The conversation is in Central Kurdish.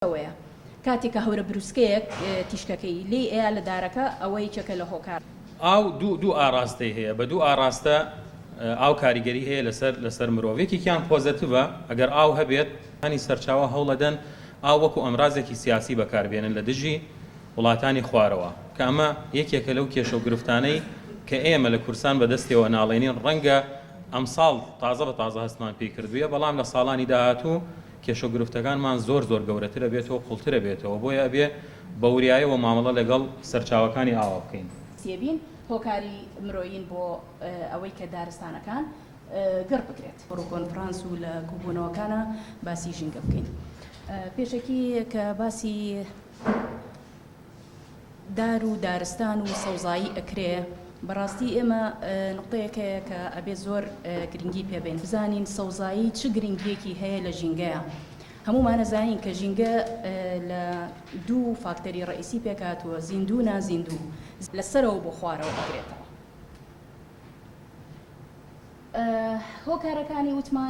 ئەوەیە کاتێکە هەورە بروسکەیەک تیشکەکەی لێ ئەیە لە دارەکە ئەوەی چەکە لە هۆکار ئاو دوو ئاراستەی هەیە بە دوو ئاراستە ئاو کاریگەری هەیە لەسەر مرۆڤێکیان پۆزتیڤە ئەگەر ئاو هەبێت هەنی سەرچاوە هەوڵەدەن ئاو وەکو ئەمرازێکی سیاسی بەکاربێنن لە دژی وڵاتانی خوارەوە کە ئەمە یەکێکە لەو کێشە و گرفتانەی کە ئێمە لە کورسان بەدەستەوە ناڵێنین ڕەنگە ئەمساڵ تازە بە تازە هەستمان پێی کردوویە بەڵام لە ساڵانی داهاتوو کێشە و گرفتەکانمان زۆر گەورەترە بێتەوە قوڵترە بێتەوە بۆیە ئەبێ بە وریایەوە مامەڵە لەگەڵ سەرچاوەکانی ئاوا بکەین. سێبین هۆکاری مرۆیین بۆ ئەوەی کە دارستانەکان گەڕ بکرێت بۆ کۆنفرانس و لە کوبوونەوەکانە باسی ژینگە بکەین. پێشەکی کە باسی دار و دارستان و سەوزایی ئەکرێ بەڕاستی ئێمە نقطەیەکەیە کە ئەبێ زۆر گرنگی پێبێن بزانین سەوزایی چ گرنگیەکی هەیە لە ژینگەیە. هەمومان نەزانین کە ژینگە لە دوو فاکتەری ڕئیسی پێکاتوە زیندوو نازیندوو لەسەرەوە بۆ خوارەوە بگرێتەوە. هۆکارەکانی وتمان